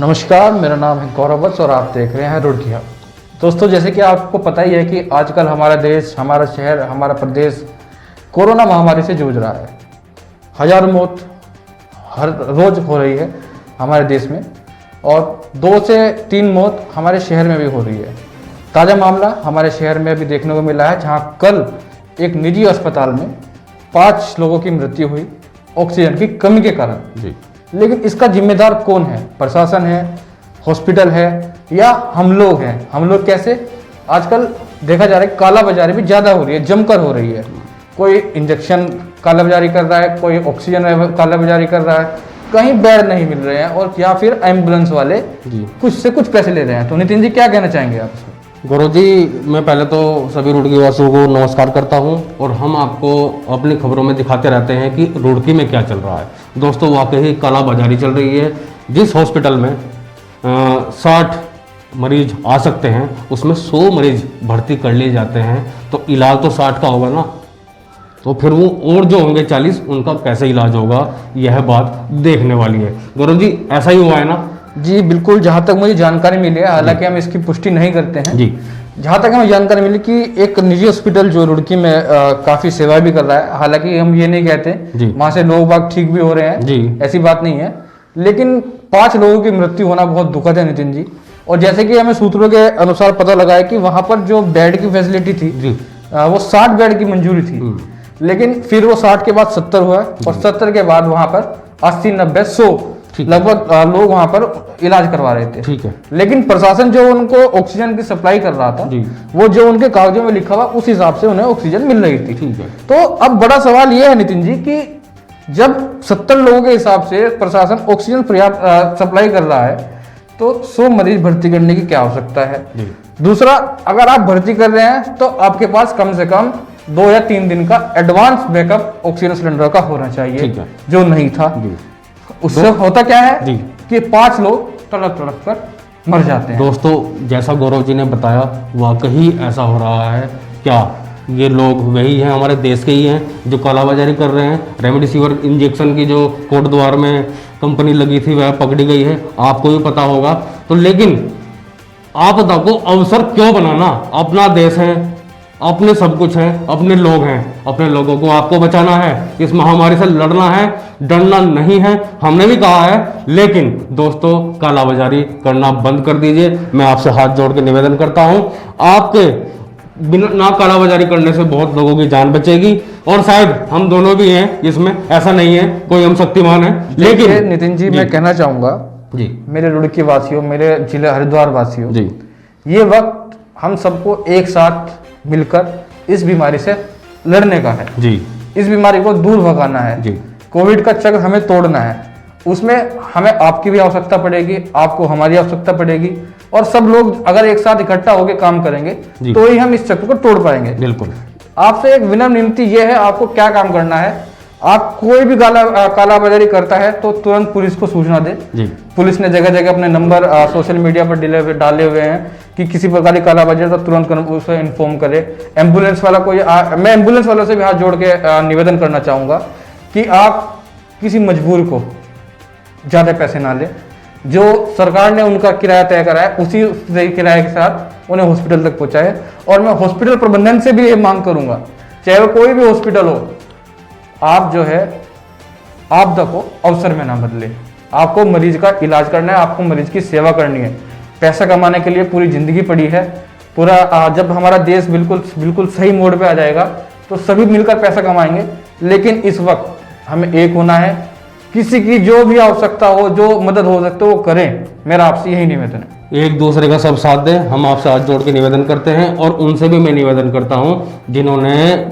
नमस्कार, मेरा नाम है गौरव वत्स और आप देख रहे हैं रुड़की हब। दोस्तों, जैसे कि आपको पता ही है कि आजकल हमारा देश, हमारा शहर, हमारा प्रदेश कोरोना महामारी से जूझ रहा है। हजारों मौत हर रोज हो रही है हमारे देश में और 2 से 3 मौत हमारे शहर में भी हो रही है। ताज़ा मामला हमारे शहर में अभी देखने को मिला है, जहां कल एक निजी अस्पताल में 5 लोगों की मृत्यु हुई ऑक्सीजन की कमी के कारण। जी। लेकिन इसका जिम्मेदार कौन है? प्रशासन है, हॉस्पिटल है या हम लोग हैं? हम लोग कैसे? आजकल देखा जा रहा है कालाबाजारी भी ज़्यादा हो रही है, जमकर हो रही है। कोई इंजेक्शन कालाबाजारी कर रहा है, कोई ऑक्सीजन कालाबाजारी कर रहा है, कहीं बेड नहीं मिल रहे हैं और या फिर एम्बुलेंस वाले कुछ से कुछ पैसे ले रहे हैं। तो नितिन जी, क्या कहना चाहेंगे आप इसमें? गौरव जी, मैं पहले तो सभी रुड़की वासियों को नमस्कार करता हूं और हम आपको अपनी खबरों में दिखाते रहते हैं कि रुड़की में क्या चल रहा है। दोस्तों, वाकई कालाबाजारी चल रही है। जिस हॉस्पिटल में 60 मरीज आ सकते हैं उसमें 100 मरीज भर्ती कर लिए जाते हैं, तो इलाज तो 60 का होगा ना, तो फिर वो और जो होंगे 40 उनका कैसे इलाज होगा, यह बात देखने वाली है। गौरव जी, ऐसा ही हुआ है ना? जी बिल्कुल, जहाँ तक मुझे जानकारी मिली है, हालांकि हम इसकी पुष्टि नहीं करते हैं जी। जहाँ तक हमें जानकारी मिली कि एक निजी हॉस्पिटल जो रुड़की में काफी सेवा भी कर रहा है, हालांकि हम ये नहीं कहते वहां से लोग बाग ठीक भी हो रहे हैं जी, ऐसी बात नहीं है, लेकिन 5 लोगों की मृत्यु होना बहुत दुखद है नितिन जी। और जैसे कि हमें सूत्रों के अनुसार पता लगा है कि वहां पर जो बेड की फैसिलिटी थी वो 60 बेड की मंजूरी थी, लेकिन फिर वो 60 के बाद 70 हुआ और 70 के बाद वहां पर 80, 90, 100 लगभग लोग वहां पर इलाज करवा रहे थे। ठीक है। लेकिन प्रशासन जो उनको ऑक्सीजन की सप्लाई कर रहा था, वो जो उनके कागजों में लिखा हुआ उस हिसाब से उन्हें ऑक्सीजन मिल रही थी। ठीक है। तो अब बड़ा सवाल यह है नितिन जी कि जब 70 लोगों के हिसाब से प्रशासन ऑक्सीजन पर्याप्त सप्लाई कर रहा है, तो 100 मरीज भर्ती करने की क्या आवश्यकता है? दूसरा, अगर आप भर्ती कर रहे हैं तो आपके पास कम से कम 2 या 3 दिन का एडवांस बैकअप ऑक्सीजन सिलेंडर का होना चाहिए, जो नहीं था। उससे होता क्या है कि 5 लोग तड़प तड़प कर मर जाते हैं। दोस्तों, जैसा गौरव जी ने बताया, वाकई ऐसा हो रहा है। क्या ये लोग वही हैं, हमारे देश के ही हैं जो कालाबाजारी कर रहे हैं? रेमडेसिविर इंजेक्शन की जो कोट द्वार में कंपनी लगी थी वह पकड़ी गई है, आपको भी पता होगा। तो लेकिन आपदा को अवसर क्यों बनाना? अपना देश है, अपने सब कुछ है, अपने लोग हैं, अपने लोगों को आपको बचाना है, इस महामारी से लड़ना है, डरना नहीं है। हमने भी कहा है, लेकिन दोस्तों कालाबाजारी करना बंद कर दीजिए। मैं आपसे हाथ जोड़ के निवेदन करता हूं, आपके बिना ना कालाबाजारी करने से बहुत लोगों की जान बचेगी और शायद हम दोनों भी हैं इसमें, ऐसा नहीं है कोई हम शक्तिमान है। लेकिन नितिन जी, मैं कहना चाहूंगा जी, मेरे रुड़की वासियों, मेरे जिले हरिद्वार वासियों जी, ये वक्त हम सबको एक साथ मिलकर इस बीमारी से लड़ने का है जी। इस बीमारी को दूर भगाना है जी। कोविड का चक्र हमें तोड़ना है। उसमें हमें आपकी भी आवश्यकता पड़ेगी, आपको हमारी आवश्यकता पड़ेगी और सब लोग अगर एक साथ इकट्ठा होकर काम करेंगे तो ही हम इस चक्र को तोड़ पाएंगे। बिल्कुल। आपसे एक विनम्र विनती यह है, आपको क्या काम करना है, आप कोई भी कालाबाजारी करता है तो तुरंत पुलिस को सूचना दे जी। पुलिस ने जगह जगह अपने नंबर सोशल मीडिया पर डाले हुए हैं कि किसी प्रकार की कालाबाजारी तो तुरंत उसे इन्फॉर्म करे। एम्बुलेंस वाला कोई मैं एम्बुलेंस वालों से भी हाथ जोड़ के निवेदन करना चाहूँगा कि आप किसी मजबूर को ज़्यादा पैसे ना लें। जो सरकार ने उनका किराया तय करा है उसी किराए के साथ उन्हें हॉस्पिटल तक पहुँचाए। और मैं हॉस्पिटल प्रबंधन से भी ये मांग करूँगा, चाहे वो कोई भी हॉस्पिटल हो, आप जो है आपदा को अवसर में ना बदले। आपको मरीज का इलाज करना है, आपको मरीज की सेवा करनी है। पैसा कमाने के लिए पूरी जिंदगी पड़ी है। पूरा जब हमारा देश बिल्कुल सही मोड़ पे आ जाएगा तो सभी मिलकर पैसा कमाएंगे, लेकिन इस वक्त हमें एक होना है। किसी की जो भी आवश्यकता हो, जो मदद हो सकती है वो करें। मेरा आपसे यही निवेदन है, एक दूसरे का सब साथ दें। हम आपसे हाथ जोड़ के निवेदन करते हैं और उनसे भी मैं निवेदन करता हूं जिन्होंने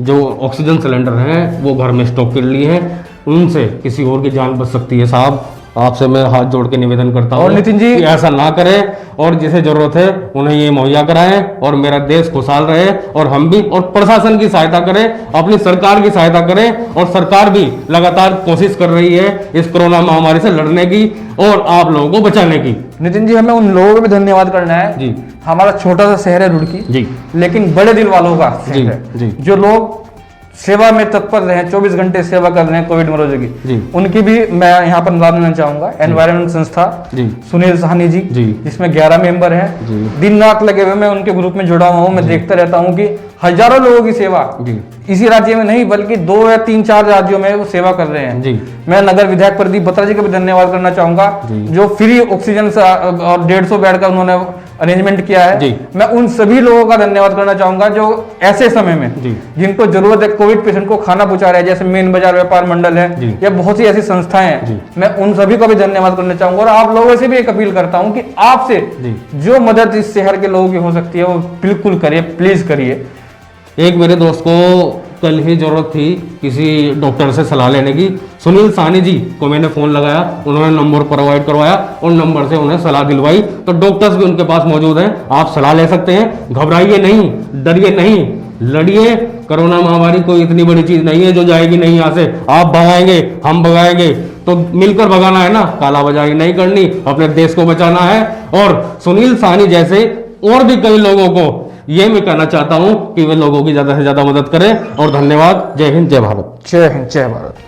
जो ऑक्सीजन सिलेंडर हैं वो घर में स्टॉक कर लिए हैं, उनसे किसी और की जान बच सकती है। साहब, आपसे मैं हाथ जोड़ के निवेदन करता हूँ और नितिन जी ऐसा ना करें और जिसे जरूरत है उन्हें ये मुहैया कराएं और मेरा देश खुशहाल रहे। और हम भी और प्रशासन की सहायता करें, अपनी सरकार की सहायता करें और सरकार भी लगातार कोशिश कर रही है इस कोरोना महामारी से लड़ने की और आप लोगों को बचाने की। नितिन जी, हमें उन लोगों को भी धन्यवाद करना है जी। हमारा छोटा सा शहर है रुड़की जी, लेकिन बड़े दिल वालों का शहर है जी। जो लोग सेवा में तत्पर रहे, 24 घंटे सेवा कर रहे हैं कोविड मरीजों की, उनकी भी मैं यहाँ पर नाम लेना चाहूंगा। एनवायरमेंट संस्था सुनील साहनी जी, जिसमें 11 मेंबर हैं, दिन रात लगे हुए, मैं उनके ग्रुप में जुड़ा हुआ हूँ। मैं देखता रहता हूँ कि हजारों लोगों की सेवा इसी राज्य में नहीं बल्कि 2 या 3-4 राज्यों में वो सेवा कर रहे हैं। मैं नगर विधायक प्रदीप बत्रा जी का भी धन्यवाद करना चाहूंगा, जो फ्री ऑक्सीजन और 150 बेड का उन्होंने अरेंजमेंट किया है। मैं उन सभी लोगों का धन्यवाद करना चाहूंगा जो ऐसे समय में जिनको जरूरत है, कोविड पेशेंट को खाना पहुंचा रहे हैं, जैसे मेन बाजार व्यापार मंडल है या बहुत सी ऐसी संस्थाएं हैं। मैं उन सभी का भी धन्यवाद करना चाहूंगा और आप लोगों से भी एक अपील करता हूं कि आपसे जो मदद इस शहर के लोगों की हो सकती है वो बिल्कुल करिए, प्लीज करिए। एक मेरे दोस्त को कल ही जरूरत थी किसी डॉक्टर से सलाह लेने की। सुनील साहनी जी को मैंने फोन लगाया, उन्होंने नंबर प्रोवाइड करवाया और नंबर से उन्हें सलाह दिलवाई। तो डॉक्टर्स भी उनके पास मौजूद हैं, आप सलाह ले सकते हैं। घबराइए नहीं, डरिए नहीं, लड़िए। कोरोना महामारी कोई इतनी बड़ी चीज नहीं है जो जाएगी नहीं यहाँ से। आप भगाएंगे, हम भगाएंगे, तो मिलकर भगाना है ना, कालाबाजारी नहीं करनी, अपने देश को बचाना है। और सुनील साहनी जैसे और भी कई लोगों को ये मैं कहना चाहता हूं कि वे लोगों की ज्यादा से ज्यादा मदद करें। और धन्यवाद। जय हिंद, जय भारत। जय हिंद, जय भारत।